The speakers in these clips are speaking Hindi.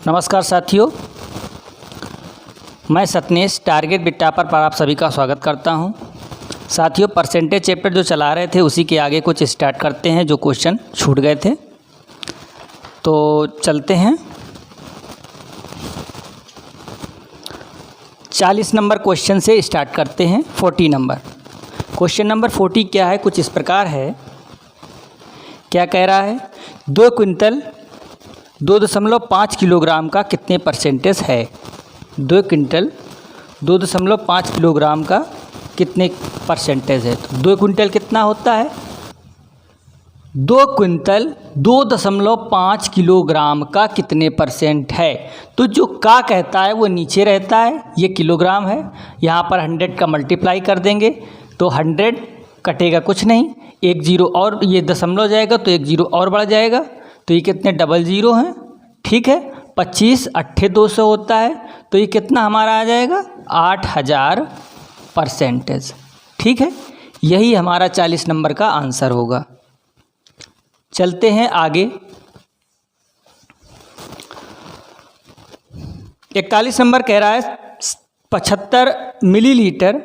नमस्कार साथियों, मैं सतनेश टारगेट बिट्टापर पर आप सभी का स्वागत करता हूं। साथियों, परसेंटेज चैप्टर जो चला रहे थे उसी के आगे कुछ स्टार्ट करते हैं, जो क्वेश्चन छूट गए थे तो चलते हैं। 40 नंबर क्वेश्चन से स्टार्ट करते हैं। 40 नंबर क्वेश्चन नंबर 40 क्या है, कुछ इस प्रकार है। क्या कह रहा है, 2 क्विंटल 2.5 किलोग्राम का कितने परसेंटेज है। 2 क्विंटल 2.5 किलोग्राम का कितने परसेंटेज है। तो 2 क्विंटल कितना होता है, 2 क्विंटल 2.5 किलोग्राम का कितने परसेंट है। तो जो का कहता है वो नीचे रहता है, ये किलोग्राम है, यहाँ पर 100 का मल्टीप्लाई कर देंगे तो 100 कटेगा कुछ नहीं, 1 जीरो और ये दशमलव जाएगा तो 1 जीरो और बढ़ जाएगा, तो ये कितने डबल ज़ीरो हैं। ठीक है, 25 8 200 होता है, तो ये कितना हमारा आ जाएगा 8000 परसेंटेज। ठीक है, यही हमारा 40 नंबर का आंसर होगा। चलते हैं आगे। 41 नंबर कह रहा है 75 मिलीलीटर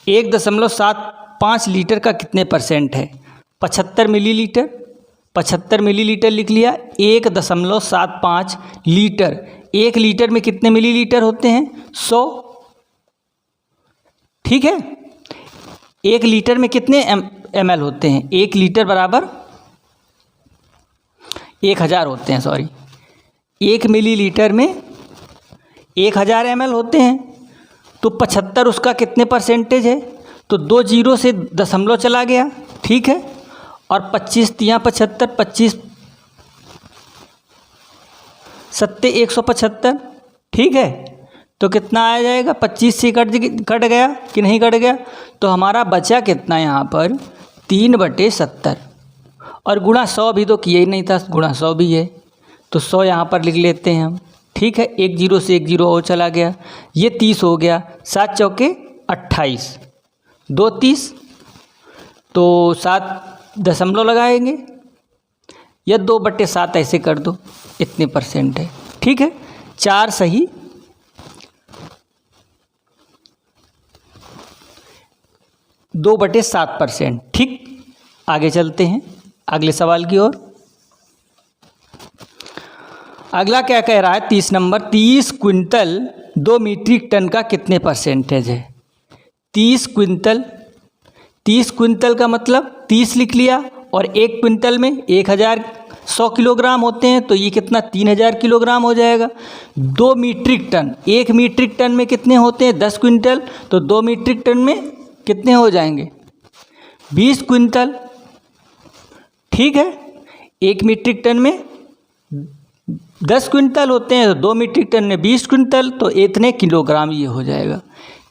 1.75 लीटर का कितने परसेंट है। 75 मिलीलीटर लिख लिया। 1.75 लीटर, 1 लीटर में कितने मिलीलीटर होते हैं 100। ठीक है, 1 लीटर में कितने ml होते हैं, 1 लीटर बराबर 1000 होते हैं, सॉरी 1 मिलीलीटर में 1000 ml होते हैं। तो 75 उसका कितने परसेंटेज है, तो 2 जीरो से दशमलव चला गया। ठीक है, और 25 तियाँ 75, 25 सत्ते 175। ठीक है, तो कितना आ जाएगा, 25 से कट गया कि नहीं कट गया, तो हमारा बचा कितना यहाँ पर 3/70 और गुणा 100 भी तो किया ही नहीं था, गुणा 100 भी है, तो 100 यहाँ पर लिख लेते हैं हम। ठीक है, 1 जीरो से 1 जीरो और चला गया, ये 30 हो गया, 7 चौके 28, 2 30, तो 7 दशमलव लगाएंगे या 2/7 ऐसे कर दो, इतने परसेंट है। ठीक है, 4 सही 2/7%। ठीक, आगे चलते हैं अगले सवाल की ओर। अगला क्या कह रहा है, 30 नंबर, 30 क्विंटल 2 मीट्रिक टन का कितने परसेंटेज है। 30 क्विंटल का मतलब 30 लिख लिया, और 1 क्विंटल में 1100 किलोग्राम होते हैं, तो ये कितना 3000 किलोग्राम हो जाएगा। 2 मीट्रिक टन, 1 मीट्रिक टन में कितने होते हैं 10 क्विंटल, तो 2 मीट्रिक टन में कितने हो जाएंगे 20 क्विंटल। ठीक है, 1 मीट्रिक टन में 10 क्विंटल होते हैं, तो 2 मीट्रिक टन में 20 क्विंटल, तो इतने किलोग्राम ये हो जाएगा।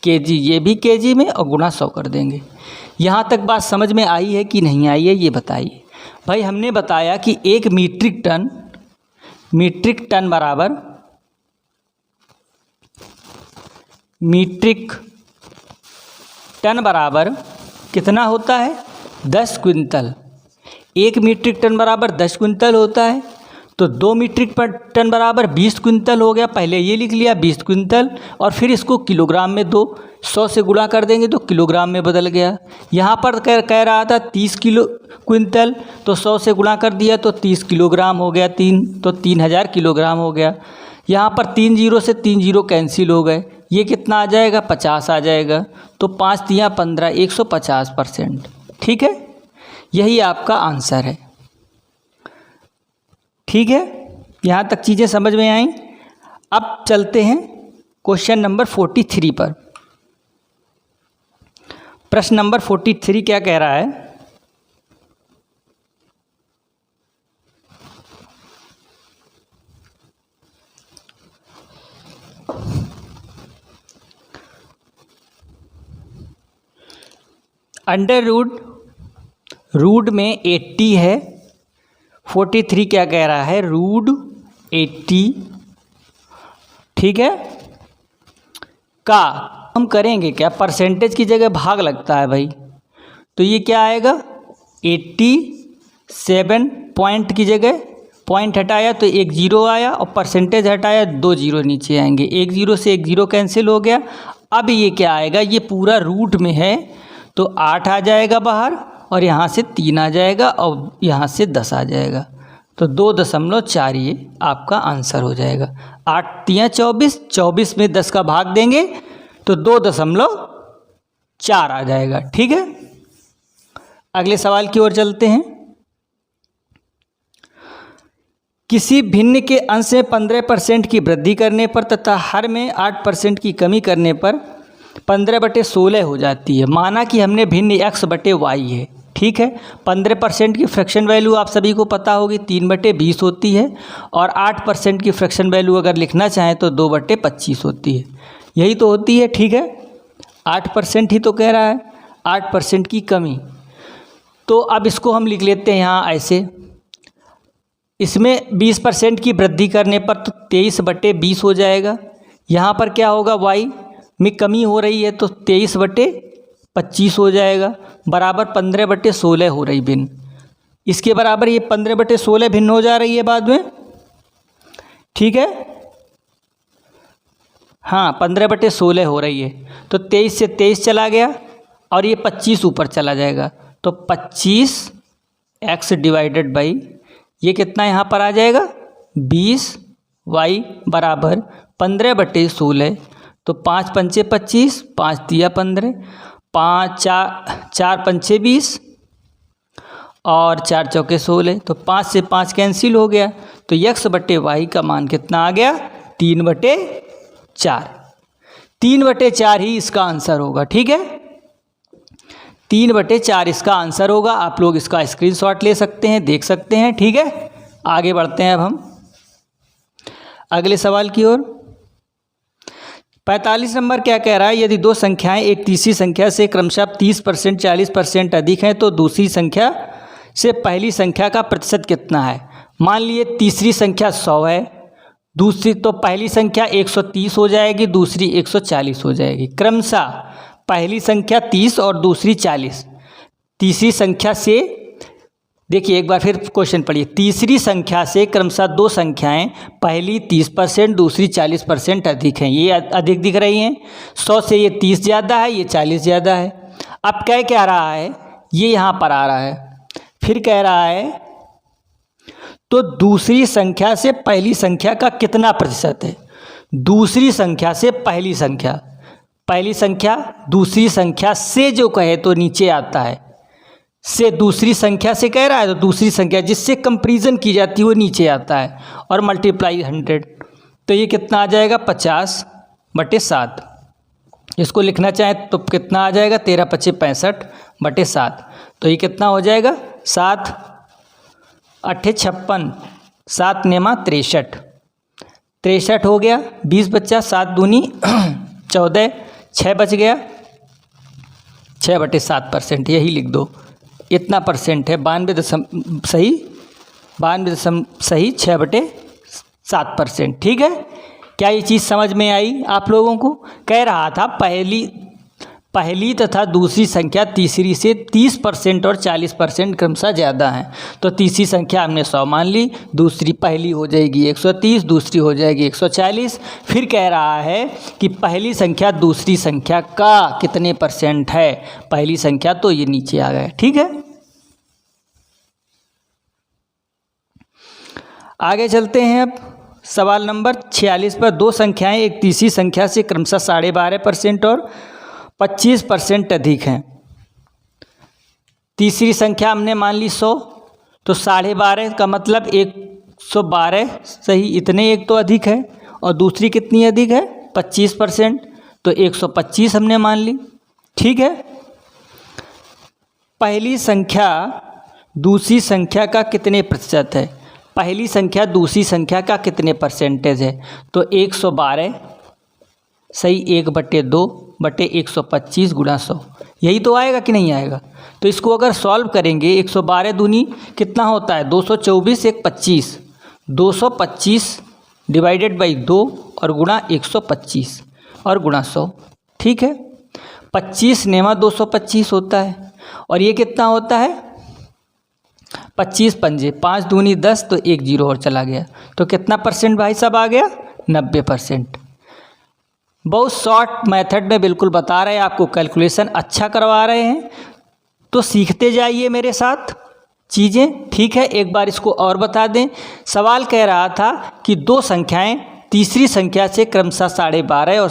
केजी, ये भी केजी में और गुणा 100 कर देंगे। यहाँ तक बात समझ में आई है कि नहीं आई है, ये बताइए भाई। हमने बताया कि 1 मीट्रिक टन बराबर कितना होता है 10 क्विंटल। 1 मीट्रिक टन बराबर 10 क्विंटल होता है, तो 2 मीट्रिक टन बराबर 20 क्विंटल हो गया। पहले ये लिख लिया 20 क्विंटल, और फिर इसको किलोग्राम में 100 से गुणा कर देंगे तो किलोग्राम में बदल गया। यहाँ पर कह रहा था 30 क्विंटल, तो 100 से गुणा कर दिया तो 30 किलोग्राम हो गया, 3000 किलोग्राम हो गया। यहाँ पर 3 जीरो से 3 जीरो कैंसिल हो गए, ये कितना आ जाएगा 50 आ जाएगा, तो 5 तियाँ 15, 150%। ठीक है, यही आपका आंसर है। ठीक है, यहाँ तक चीज़ें समझ में आई। अब चलते हैं क्वेश्चन नंबर 43 पर। प्रश्न नंबर 43 क्या कह रहा है, अंडर रूट में 80 है। 43 क्या कह रहा है, रूट 80। ठीक है, का हम करेंगे क्या, परसेंटेज की जगह भाग लगता है भाई, तो ये क्या आएगा 87 पॉइंट की जगह पॉइंट हटाया तो एक जीरो आया और परसेंटेज हटाया 2 जीरो नीचे आएंगे, एक जीरो से एक जीरो कैंसिल हो गया। अब ये क्या आएगा, ये पूरा रूट में है तो 8 आ जाएगा बाहर और यहाँ से 3 आ जाएगा और यहाँ से 10 आ जाएगा, तो 2.4 ये आपका आंसर हो जाएगा। 8 3 24, 24 में 10 का भाग देंगे तो 2.4 आ जाएगा। ठीक है, अगले सवाल की ओर चलते हैं। किसी भिन्न के अंश में 15% की वृद्धि करने पर तथा हर में 8% की कमी करने पर 15/16 हो जाती है। माना कि हमने भिन्न x/y है। ठीक है, 15% की फ्रैक्शन वैल्यू आप सभी को पता होगी 3/20 होती है और 8% की फ्रैक्शन वैल्यू अगर लिखना चाहें तो 2/25 होती है, यही तो होती है। ठीक है, 8% ही तो कह रहा है, 8% की कमी। तो अब इसको हम लिख लेते हैं यहाँ ऐसे, इसमें 20% की वृद्धि करने पर तो 23/20 हो जाएगा। यहाँ पर क्या होगा, y में कमी हो रही है तो 23/25 हो जाएगा, बराबर 15/16 हो रही भिन्न। इसके बराबर ये 15/16 भिन्न हो जा रही है बाद में। ठीक है, हाँ 15/16 हो रही है, तो 23 से 23 चला गया और ये 25 ऊपर चला जाएगा, तो 25x/, ये कितना यहाँ पर आ जाएगा 20y बराबर 15/16, तो 5 पंचे 25, 5 तिया 15, 5 4 पंचे 20 और 4 चौके 16, तो 5 से 5 कैंसिल हो गया, तो x/y का मान कितना आ गया 3/4। 3/4 ही इसका आंसर होगा। ठीक है, 3/4 इसका आंसर होगा। आप लोग इसका स्क्रीनशॉट ले सकते हैं, देख सकते हैं। ठीक है, आगे बढ़ते हैं अब हम अगले सवाल की ओर। 45 नंबर क्या कह रहा है, यदि दो संख्याएं एक तीसरी संख्या से क्रमशः 30%, 40% अधिक हैं तो दूसरी संख्या से पहली संख्या का प्रतिशत कितना है। मान लिए तीसरी संख्या 100 है, दूसरी तो पहली संख्या 130 हो जाएगी, दूसरी 140 हो जाएगी। क्रमशः पहली संख्या 30 और दूसरी 40। तीसरी संख्या से देखिए एक बार फिर क्वेश्चन पढ़िए, तीसरी संख्या से क्रमशः दो संख्याएं, पहली 30%, दूसरी 40% अधिक हैं। ये अधिक दिख रही हैं, 100 से ये 30 ज़्यादा है, ये 40 ज़्यादा है। अब क्या रहा है, ये यहाँ पर आ रहा है, फिर कह रहा है तो दूसरी संख्या से पहली संख्या का कितना प्रतिशत है। दूसरी संख्या से पहली संख्या, पहली संख्या दूसरी संख्या से जो कहे तो नीचे आता है, से दूसरी संख्या से कह रहा है तो दूसरी संख्या जिससे कंपैरिजन की जाती है वो नीचे आता है, और मल्टीप्लाई 100, तो ये कितना आ जाएगा 50/7। इसको लिखना चाहे तो कितना आ जाएगा 13 × 5 = 65/7, तो ये कितना हो जाएगा 7 × 8 = 56, 7 × 9 = 63 हो गया। 20 बचा, 7 दूनी 14, 6 बच गया, 6/7%, यही लिख दो। इतना परसेंट है, 92 सही 6/7%। ठीक है, क्या ये चीज़ समझ में आई आप लोगों को। कह रहा था पहली तथा दूसरी संख्या तीसरी से 30% और 40% क्रमशः ज़्यादा हैं, तो तीसरी संख्या हमने 100 मान ली, दूसरी पहली हो जाएगी 130, दूसरी हो जाएगी 140। फिर कह रहा है कि पहली संख्या दूसरी संख्या का कितने % है। पहली संख्या तो ये नीचे आ गया। ठीक है, आगे चलते हैं। अब सवाल नंबर 46 पर, दो संख्याएं एक तीसरी संख्या से क्रमशः 12.5% और 25% अधिक हैं। तीसरी संख्या हमने मान ली 100, तो 12.5 का मतलब 112 सही, इतने एक तो अधिक है, और दूसरी कितनी अधिक है 25%, तो 125 हमने मान ली। ठीक है, पहली संख्या दूसरी संख्या का कितने प्रतिशत है। पहली संख्या दूसरी संख्या का कितने % है, तो 112 सही, 1/2/125 × 100, यही तो आएगा कि नहीं आएगा। तो इसको अगर सॉल्व करेंगे, 112 दूनी कितना होता है 224, 1 25, 225 / 2 और गुणा 125 और गुणा 100। ठीक है, 25 × 9 = 225 होता है, और ये कितना होता है 25 पंजे 5 दूनी 10 तो 1 जीरो और चला गया। तो कितना परसेंट भाई साहब आ गया? 90%। बहुत शॉर्ट मेथड में बिल्कुल बता रहे हैं आपको, कैलकुलेशन अच्छा करवा रहे हैं, तो सीखते जाइए मेरे साथ चीज़ें, ठीक है। एक बार इसको और बता दें। सवाल कह रहा था कि दो संख्याएं तीसरी संख्या से क्रमशः 12.5 और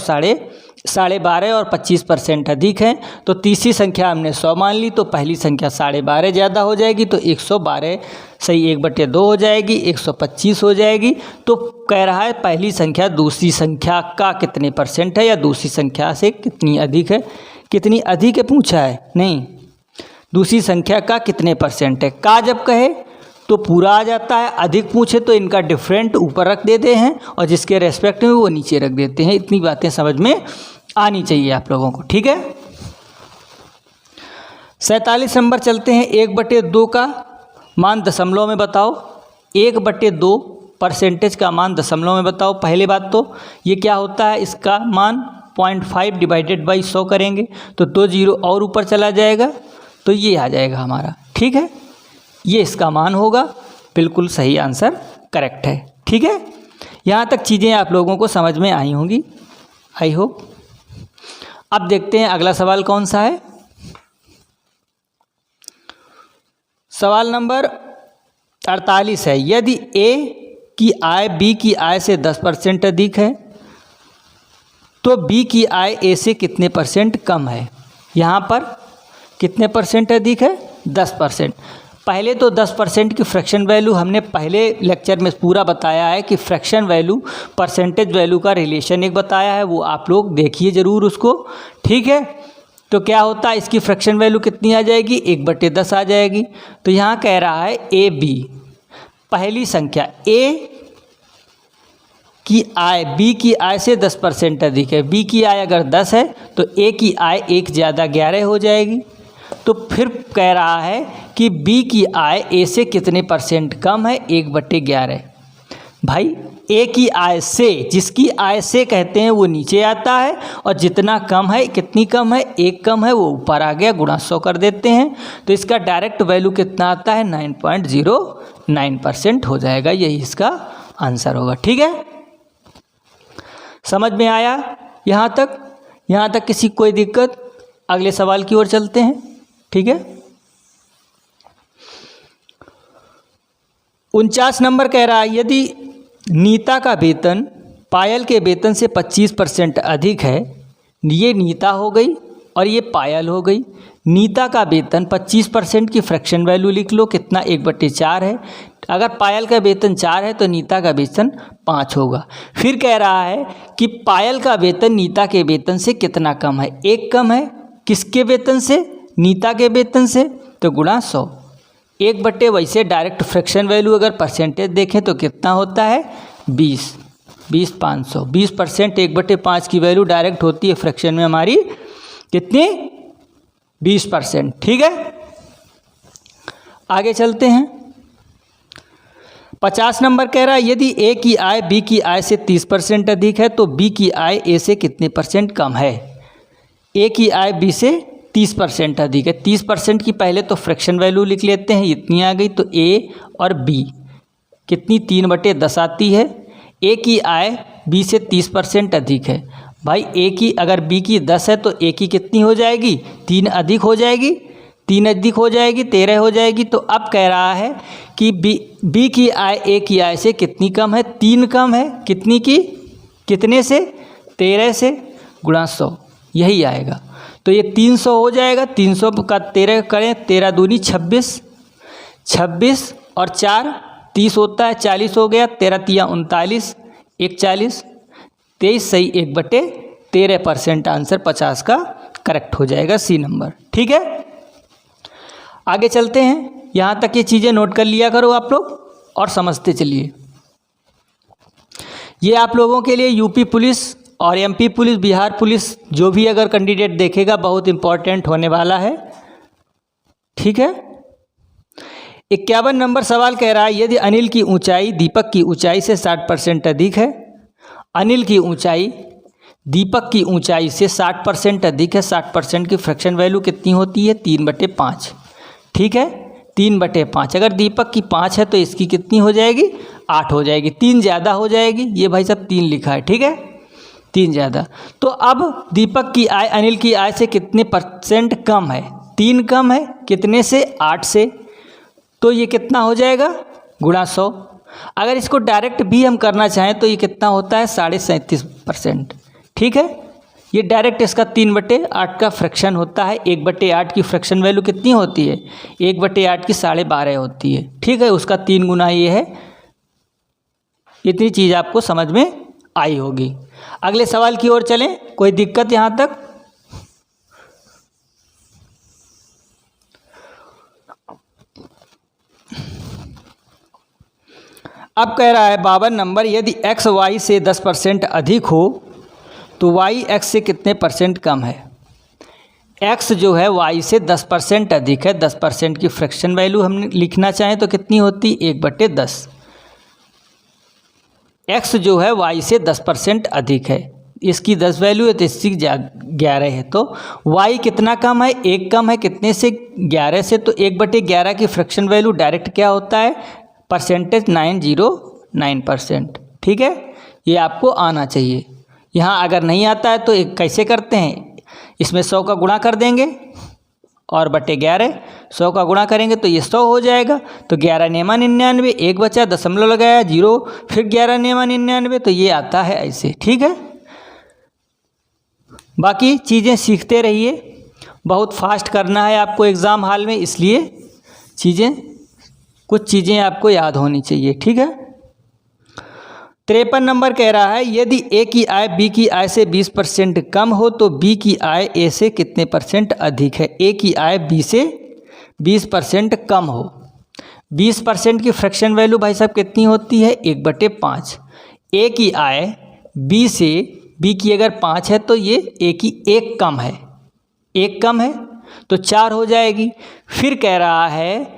12.5 और 25% अधिक हैं। तो तीसरी संख्या हमने 100 मान ली, तो पहली संख्या 12.5 ज़्यादा हो जाएगी, तो 112 सही 1/2 हो जाएगी, 125 हो जाएगी। तो कह रहा है पहली संख्या दूसरी संख्या का कितने परसेंट है, या दूसरी संख्या से कितनी अधिक है। कितनी अधिक है पूछा है, नहीं, दूसरी संख्या का कितने परसेंट है। का जब कहे तो पूरा आ जाता है, अधिक पूछे तो इनका डिफरेंट ऊपर रख देते हैं और जिसके रेस्पेक्ट में वो नीचे रख देते हैं। इतनी बातें समझ में आनी चाहिए आप लोगों को, ठीक है। 47 नंबर चलते हैं। 1/2 का मान दशमलव में बताओ। 1/2 परसेंटेज का मान दशमलव में बताओ। पहली बात तो ये क्या होता है, इसका मान 0.5 डिवाइडेड बाई 100 करेंगे तो 2 जीरो और ऊपर चला जाएगा, तो ये आ जाएगा हमारा, ठीक है। ये इसका मान होगा, बिल्कुल सही आंसर करेक्ट है, ठीक है। यहाँ तक चीज़ें आप लोगों को समझ में आई होंगी, आई होप। अब देखते हैं अगला सवाल कौन सा है। सवाल नंबर 48 है। यदि ए की आय बी की आय से 10% अधिक है तो बी की आय ए से कितने परसेंट कम है। यहाँ पर कितने परसेंट अधिक है? 10%। पहले तो 10% की फ्रैक्शन वैल्यू हमने पहले लेक्चर में पूरा बताया है कि फ्रैक्शन वैल्यू परसेंटेज वैल्यू का रिलेशन एक बताया है, वो आप लोग देखिए ज़रूर उसको, ठीक है। तो क्या होता है, इसकी फ्रैक्शन वैल्यू कितनी आ जाएगी? 1/10 आ जाएगी। तो यहाँ कह रहा है ए बी, पहली संख्या ए की आय बी की आय से 10% अधिक है। बी की आय अगर 10 है तो ए की आय 1 ज़्यादा 11 हो जाएगी। तो फिर कह रहा है कि बी की आय ए से कितने परसेंट कम है? 1/11। भाई ए की आय से, जिसकी आय से कहते हैं वो नीचे आता है, और जितना कम है, कितनी कम है? 1 कम है, वो ऊपर आ गया, गुणा 100 कर देते हैं। तो इसका डायरेक्ट वैल्यू कितना आता है? 9.09% हो जाएगा। यही इसका आंसर होगा, ठीक है। समझ में आया यहाँ तक? यहाँ तक किसी कोई दिक्कत? अगले सवाल की ओर चलते हैं, ठीक है। 49 नंबर कह रहा है यदि नीता का वेतन पायल के वेतन से 25% अधिक है, ये नीता हो गई और ये पायल हो गई। नीता का वेतन 25% की फ्रैक्शन वैल्यू लिख लो, कितना? 1/4 है। अगर पायल का वेतन 4 है तो नीता का वेतन 5 होगा। फिर कह रहा है कि पायल का वेतन नीता के वेतन से कितना कम है? 1 कम है। किसके वेतन से? नीता के वेतन से। तो गुणा 100। 1/, वैसे डायरेक्ट फ्रैक्शन वैल्यू अगर परसेंटेज देखें तो कितना होता है? 20 500। 20% 1/5 की वैल्यू डायरेक्ट होती है फ्रैक्शन में हमारी कितनी? 20%, ठीक है। आगे चलते हैं। 50 नंबर कह रहा है यदि ए की आय बी की आय से 30% अधिक है तो बी की आय ए से कितने परसेंट कम है। ए की आय बी से 30% अधिक है। 30% की पहले तो फ्रैक्शन वैल्यू लिख लेते हैं, इतनी आ गई। तो ए और बी कितनी? 3/10 आती है। ए की आय बी से 30% अधिक है। भाई ए की अगर बी की 10 है तो ए की कितनी हो जाएगी? 3 अधिक हो जाएगी। 3 अधिक हो जाएगी 13 हो जाएगी। तो अब कह रहा है कि बी की आय ए की आय से कितनी कम है? 3 कम है। कितनी की? कितने से? 13 से। गुणा 100, यही आएगा। तो ये 300 हो जाएगा। 300 का 13 करें, 13 दूनी 26, 26 और 4 30 होता है, 40 हो गया। 13 तिया 39, 1 40, 23 सही 1/13%। आंसर 50 का करेक्ट हो जाएगा, सी नंबर, ठीक है। आगे चलते हैं। यहाँ तक ये चीज़ें नोट कर लिया करो आप लोग और समझते चलिए। ये आप लोगों के लिए यूपी पुलिस और एमपी पुलिस, बिहार पुलिस, जो भी अगर कैंडिडेट देखेगा बहुत इम्पॉर्टेंट होने वाला है, ठीक है। 51 नंबर सवाल कह रहा है यदि अनिल की ऊंचाई दीपक की ऊंचाई से 60% अधिक है। अनिल की ऊंचाई दीपक की ऊंचाई से 60% अधिक है। 60% की फ्रैक्शन वैल्यू कितनी होती है? 3/5, ठीक है। 3/5। अगर दीपक की 5 है तो इसकी कितनी हो जाएगी? 8 हो जाएगी। 3 ज़्यादा हो जाएगी, ये भाई साहब 3 लिखा है, ठीक है, 3 ज़्यादा। तो अब दीपक की आय अनिल की आय से कितने % कम है? 3 कम है, कितने से? 8 से। तो ये कितना हो जाएगा? गुणा 100। अगर इसको डायरेक्ट भी हम करना चाहें तो ये कितना होता है? 37.5%, ठीक है। ये डायरेक्ट इसका 3/8 का फ्रैक्शन होता है। 1/8 की फ्रैक्शन वैल्यू कितनी होती है? 1/8 की 12.5 होती है, ठीक है। उसका 3 गुना ये है। इतनी चीज़ आपको समझ में आई होगी। अगले सवाल की ओर चलें। कोई दिक्कत यहाँ तक? अब कह रहा है 52 नंबर, यदि x y से 10% अधिक हो तो y x से कितने % कम है? x जो है y से 10% अधिक है। 10% की फ्रैक्शन वैल्यू हम लिखना चाहें तो कितनी होती? 1/10। x जो है y से 10% अधिक है, इसकी 10 वैल्यू है तो इसकी 11 है। तो y कितना कम है? 1 कम है, कितने से? 11 से। तो 1/11 की फ्रैक्शन वैल्यू डायरेक्ट क्या होता है? परसेंटेज 909%, ठीक है। ये आपको आना चाहिए। यहाँ अगर नहीं आता है तो एक कैसे करते हैं, इसमें 100 का गुणा कर देंगे और बटे 11, 100 का गुणा करेंगे तो ये 100 हो जाएगा। तो 11 नेमा 99, 1 बचा, दशमलव लगाया, 0, फिर 11 नेमा 99, तो ये आता है ऐसे, ठीक है। बाकी चीज़ें सीखते रहिए, बहुत फास्ट करना है आपको एग्ज़ाम हॉल में, इसलिए कुछ चीज़ें आपको याद होनी चाहिए, ठीक है। 53 नंबर कह रहा है, यदि ए की आय बी की आय से 20% कम हो तो बी की आय ए से कितने % अधिक है? ए की आय बी से 20% कम हो। 20% की फ्रैक्शन वैल्यू भाई साहब कितनी होती है? 1/5। ए की आय बी से, बी की अगर 5 है तो ये ए की 1 कम है, 1 कम है तो 4 हो जाएगी। फिर कह रहा है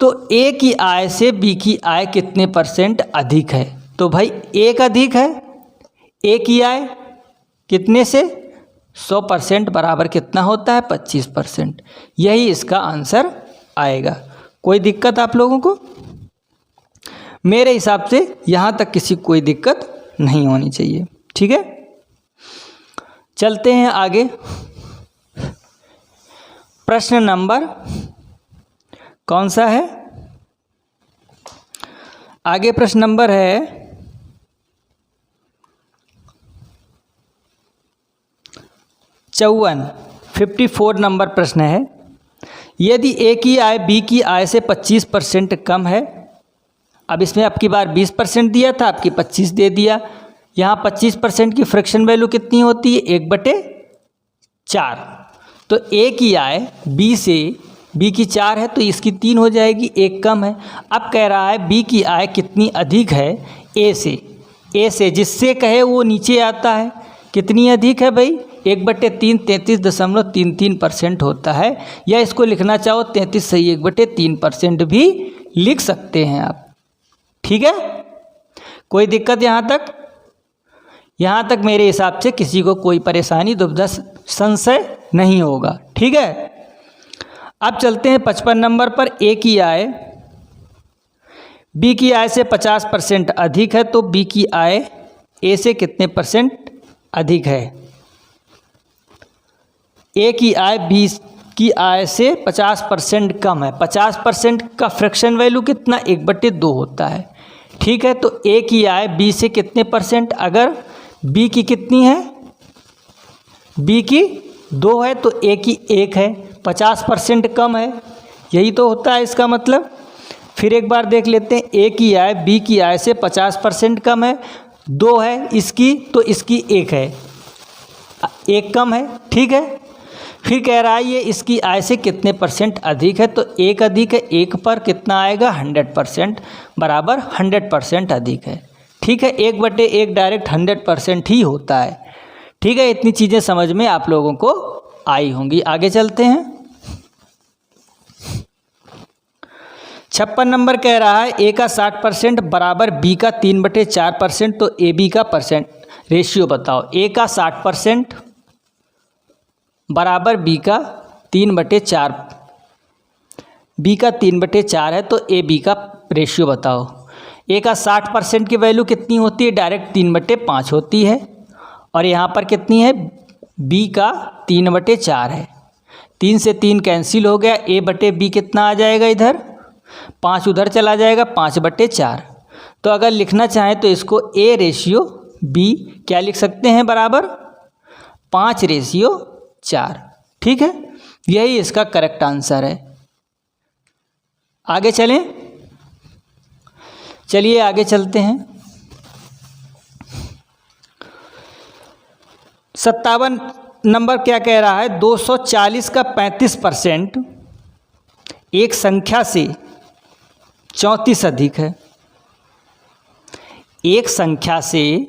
तो ए की आय से बी की आय कितने % अधिक है? तो भाई 1 अधिक है, ए की आय कितने से? 100% बराबर कितना होता है? 25%। यही इसका आंसर आएगा। कोई दिक्कत आप लोगों को? मेरे हिसाब से यहाँ तक किसी को कोई दिक्कत नहीं होनी चाहिए, ठीक है। चलते हैं आगे। प्रश्न नंबर कौन सा है? आगे प्रश्न नंबर है 54 नंबर प्रश्न है, यदि ए की आय बी की आय से 25% कम है। अब इसमें आपकी बार 20% दिया था, आपकी 25 दे दिया। यहाँ 25% की फ्रैक्शन वैल्यू कितनी होती है? 1/4। तो ए की आय बी से, बी की 4 है तो इसकी 3 हो जाएगी, 1 कम है। अब कह रहा है बी की आय कितनी अधिक है? ए से। ए से जिससे कहे वो नीचे आता है। कितनी अधिक है भाई? 1/3, 33.33% होता है। या इसको लिखना चाहो 33 सही 1/3% भी लिख सकते हैं आप, ठीक है। कोई दिक्कत यहाँ तक? यहाँ तक मेरे हिसाब से किसी को कोई परेशानी, दुविधा, संशय नहीं होगा, ठीक है। अब चलते हैं 55 नंबर पर। ए की आय बी की आय से 50% अधिक है तो बी की आय ए से कितने % अधिक है? ए की आय बी की आय से 50% कम है। 50% का फ्रैक्शन वैल्यू कितना? 1/2 होता है, ठीक है। तो ए की आय बी से कितने %? अगर बी की कितनी है? बी की 2 है तो ए की 1 है, 50% कम है, यही तो होता है इसका मतलब। फिर एक बार देख लेते हैं, ए की आय बी की आय से 50% कम है, 2 है इसकी तो इसकी 1 है, 1 कम है, ठीक है। फिर कह रहा है ये इसकी आय से कितने % अधिक है? तो 1 अधिक है, 1 पर कितना आएगा? 100% बराबर 100% अधिक है, ठीक है। 1/1 डायरेक्ट 100% ही होता है, ठीक है। इतनी चीज़ें समझ में आप लोगों को आई होंगी। आगे चलते हैं। 56 नंबर कह रहा है ए का 60% बराबर बी का 3/4%। तो ए बी का % रेशियो बताओ। ए का 60% बराबर बी का 3/4। बी का 3/4 है, तो ए बी का रेशियो बताओ। ए का 60% की वैल्यू कितनी होती है? डायरेक्ट 3/5 होती है। और यहाँ पर कितनी है? बी का 3/4 है। 3 से 3 कैंसिल हो गया, ए बटे बी कितना आ जाएगा? इधर 5 उधर चला जाएगा, 5/4। तो अगर लिखना चाहें तो इसको ए रेशियो बी क्या लिख सकते हैं? बराबर 5/4। ठीक है, यही इसका करेक्ट आंसर है। आगे चलें, चलिए आगे चलते हैं। 57 नंबर क्या कह रहा है? 240 का 35% एक संख्या से 34 अधिक है। एक संख्या से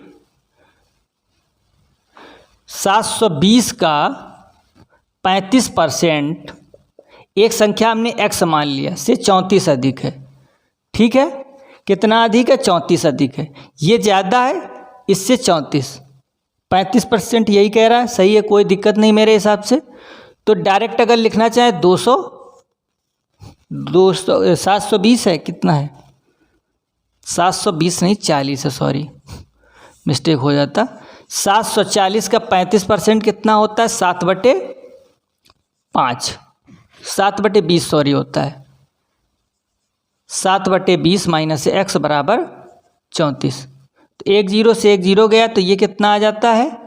720 का 35% एक संख्या हमने x मान लिया से 34 अधिक है। ठीक है, कितना अधिक है? 34 अधिक है। ये ज़्यादा है इससे 35% यही कह रहा है। सही है, कोई दिक्कत नहीं मेरे हिसाब से। तो डायरेक्ट अगर लिखना चाहे 720 है, कितना है? 720 नहीं, 40 है, सॉरी मिस्टेक हो जाता। 740 का 35% कितना होता है? 7/5, 7/20 सॉरी होता है। 7/20 माइनस x बराबर 34। तो 1 0 से 1 0 गया, तो ये कितना आ जाता है?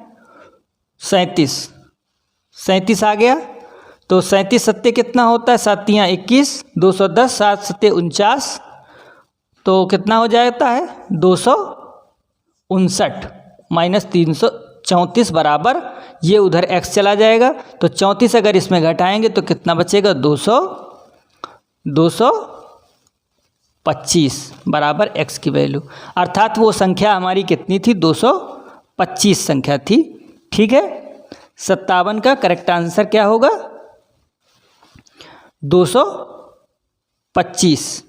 37 आ गया। तो 37 सत्ते कितना होता है? 7 × 21, 210, 7 सत्ते 49, तो कितना हो जाता है? 259 माइनस 334 बराबर ये उधर x चला जाएगा। तो 34 अगर इसमें घटाएंगे तो कितना बचेगा? 225 बराबर x की वैल्यू। अर्थात वो संख्या हमारी कितनी थी? 225 संख्या थी। ठीक है, 57 का करेक्ट आंसर क्या होगा? 225।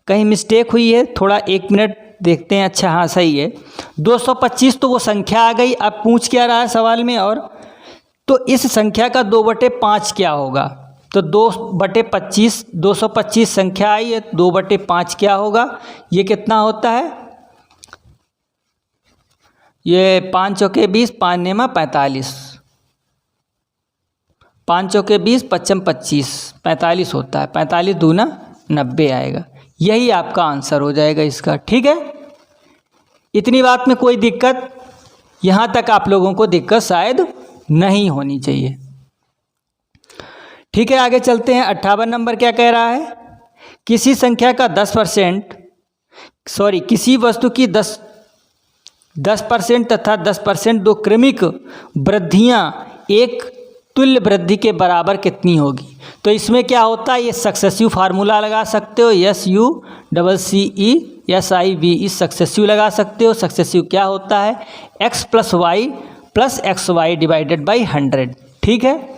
कहीं मिस्टेक हुई है? थोड़ा 1 मिनट देखते हैं। अच्छा हाँ, सही है। 225 तो वो संख्या आ गई। अब पूछ क्या रहा है सवाल में? और तो इस संख्या का 2/5 क्या होगा? तो 2/25, 225 संख्या आई है, 2/5 क्या होगा? ये कितना होता है? ये 5 चौके 20, 5 नेमा 45, 5 चौके 20, 5 25, 45 होता है। 45 दूना 90 आएगा। यही आपका आंसर हो जाएगा इसका। ठीक है, इतनी बात में कोई दिक्कत? यहाँ तक आप लोगों को दिक्कत शायद नहीं होनी चाहिए। ठीक है, आगे चलते हैं। 58 नंबर क्या कह रहा है? किसी संख्या का 10%, सॉरी किसी वस्तु की 10% तथा 10% दो क्रमिक वृद्धियाँ एक तुल्य वृद्धि के बराबर कितनी होगी? तो इसमें क्या होता है? ये सक्सेसिव फार्मूला लगा सकते हो, SUCCE सक्सेसिव लगा सकते हो। सक्सेसिव क्या होता है? x + y + xy divided by 100। ठीक है,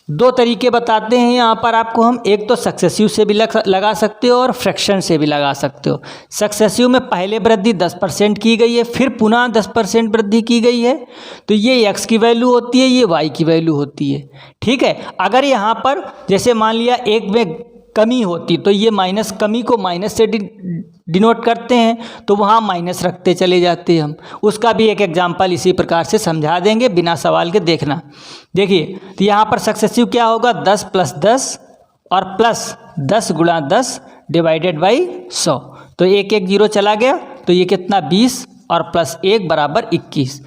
दो तरीके बताते हैं यहाँ पर आपको हम। एक तो सक्सेसिव से भी लगा सकते हो और फ्रैक्शन से भी लगा सकते हो। सक्सेसिव में पहले वृद्धि 10% की गई है, फिर पुनः 10% वृद्धि की गई है, तो ये x की वैल्यू होती है, ये y की वैल्यू होती है। ठीक है, अगर यहाँ पर जैसे मान लिया एक में कमी होती तो ये माइनस, कमी को माइनस से डिनोट करते हैं, तो वहाँ माइनस रखते चले जाते हैं हम। उसका भी एक एग्जाम्पल इसी प्रकार से समझा देंगे बिना सवाल के। देखना, देखिए तो यहाँ पर सक्सेसिव क्या होगा? 10 + 10 और प्लस 10 × 10 डिवाइडेड बाई 100। तो 1 1 0 चला गया, तो ये कितना? 20 और प्लस 1 बराबर 21।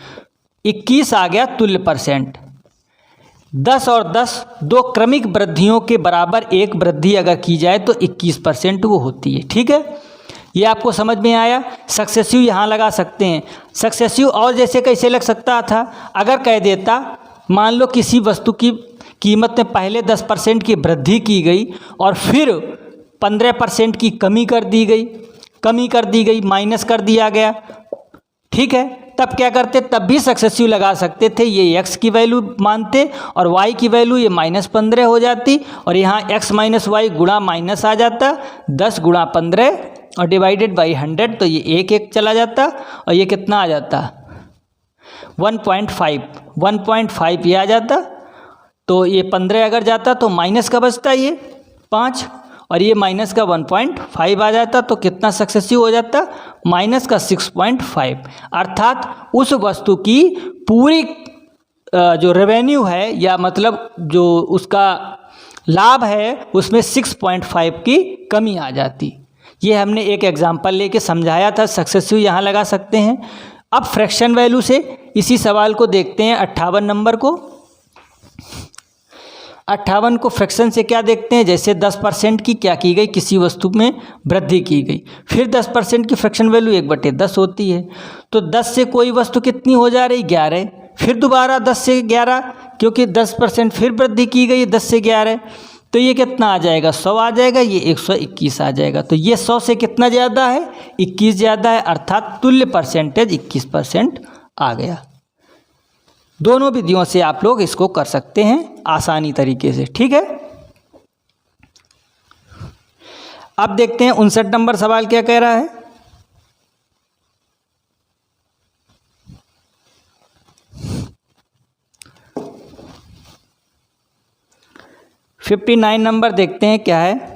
21 आ गया तुल्य %। 10 और 10 दो क्रमिक वृद्धियों के बराबर एक वृद्धि अगर की जाए तो 21% वो होती है। ठीक है, ये आपको समझ में आया? सक्सेसिव यहाँ लगा सकते हैं। सक्सेसिव और जैसे कैसे लग सकता था? अगर कह देता मान लो किसी वस्तु की कीमत में पहले 10% की वृद्धि की गई और फिर 15% की कमी कर दी गई, माइनस कर दिया गया। ठीक है, तब क्या करते? तब भी सक्सेसिव लगा सकते थे। ये x की वैल्यू मानते और y की वैल्यू ये -15 हो जाती, और यहाँ x - y गुणा माइनस आ जाता, 10 × 15 और डिवाइडेड बाई 100, तो ये 1 1 चला जाता और ये कितना आ जाता? 1.5 ये आ जाता, तो ये 15 अगर जाता तो माइनस का बचता ये 5, और ये माइनस का 1.5 आ जाता, तो कितना सक्सेसिव हो जाता, माइनस का 6.5। अर्थात उस वस्तु की पूरी जो रेवेन्यू है या मतलब जो उसका लाभ है उसमें 6.5 की कमी आ जाती। ये हमने एक एग्जाम्पल लेके समझाया था, सक्सेसिव यहाँ लगा सकते हैं। अब फ्रैक्शन वैल्यू से इसी सवाल को देखते हैं 58 नंबर को। 58 को फ्रैक्शन से क्या देखते हैं, जैसे 10% की क्या की गई, किसी वस्तु में वृद्धि की गई, फिर 10% की फ्रैक्शन वैल्यू 1/10 होती है। तो 10 से कोई वस्तु कितनी हो जा रही, 11, फिर दोबारा 10 से 11, क्योंकि 10% फिर वृद्धि की गई 10 से 11, तो ये कितना आ जाएगा, 100 आ जाएगा, ये 121 आ जाएगा। तो ये 100 से कितना ज़्यादा है, 21 ज़्यादा है, अर्थात तुल्य परसेंटेज 21% आ गया। दोनों विधियों से आप लोग इसको कर सकते हैं आसानी तरीके से, ठीक है। अब देखते हैं 59 नंबर सवाल क्या कह रहा है। फिफ्टी 59 नंबर देखते हैं क्या है।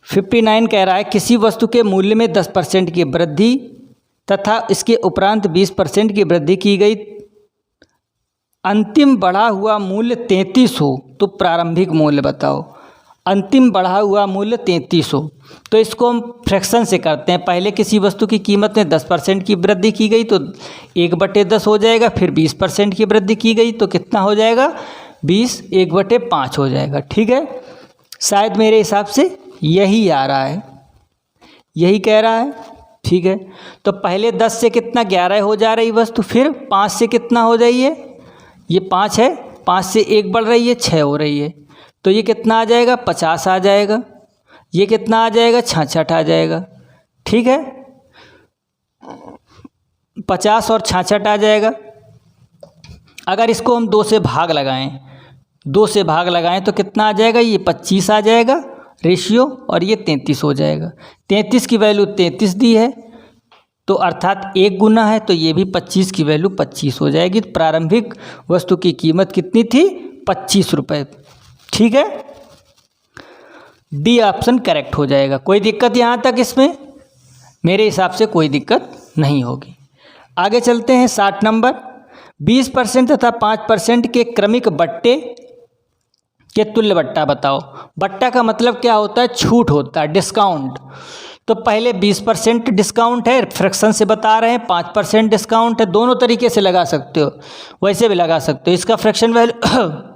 फिफ्टी 59 कह रहा है किसी वस्तु के मूल्य में 10% की वृद्धि तथा इसके उपरांत 20% की वृद्धि की गई, अंतिम बढ़ा हुआ मूल्य 33 हो तो प्रारंभिक मूल्य बताओ। अंतिम बढ़ा हुआ मूल्य 33 हो तो इसको हम फ्रैक्शन से करते हैं। पहले किसी वस्तु की कीमत में 10% की वृद्धि की गई तो 1/10 हो जाएगा, फिर 20% की वृद्धि की गई तो कितना हो जाएगा, 20 1/5 हो जाएगा, ठीक है। शायद मेरे हिसाब से यही आ रहा है, यही कह रहा है, ठीक है। तो पहले 10 से कितना 11 हो जा रही वस्तु, फिर 5 से कितना हो रही है, ये 5 है, 5 से 1 बढ़ रही है, 6 हो रही है, तो ये कितना आ जाएगा, 50 आ जाएगा, ये कितना आ जाएगा, 66 आ जाएगा, ठीक है। 50 और 66 आ जाएगा। अगर इसको हम 2 से भाग लगाएं, 2 से भाग लगाएं तो कितना आ जाएगा, ये 25 आ जाएगा रेशियो, और ये 33 हो जाएगा। 33 की वैल्यू 33 दी है तो अर्थात 1 गुना है, तो ये भी 25 की वैल्यू 25 हो जाएगी। तो प्रारंभिक वस्तु की कीमत कितनी थी, 25 रुपये, ठीक है। डी ऑप्शन करेक्ट हो जाएगा। कोई दिक्कत यहाँ तक इसमें, मेरे हिसाब से कोई दिक्कत नहीं होगी। आगे चलते हैं 60 नंबर। 20% तथा 5% के क्रमिक बट्टे के तुल्य बट्टा बताओ। बट्टा का मतलब क्या होता है, छूट होता है, डिस्काउंट। तो पहले 20% डिस्काउंट है, फ्रैक्शन से बता रहे हैं, 5% डिस्काउंट है। दोनों तरीके से लगा सकते हो, वैसे भी लगा सकते हो। इसका फ्रैक्शन वैल्यू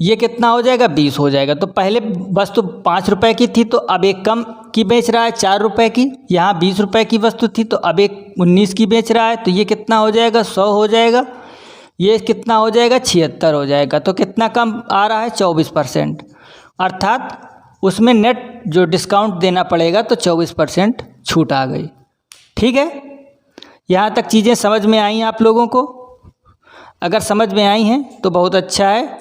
ये कितना हो जाएगा, 20 हो जाएगा। तो पहले वस्तु 5 रुपए की थी तो अब एक कम की बेच रहा है, 4 रुपए की। यहाँ 20 रुपए की वस्तु थी तो अब एक 19 की बेच रहा है, तो ये कितना हो जाएगा, 100 हो जाएगा। ये कितना हो जाएगा, 76 हो जाएगा। तो कितना कम आ रहा है, 24%। अर्थात उसमें नेट जो डिस्काउंट देना पड़ेगा तो 24% छूट आ गई, ठीक है। यहाँ तक चीज़ें समझ में आई आप लोगों को? अगर समझ में आई हैं तो बहुत अच्छा है।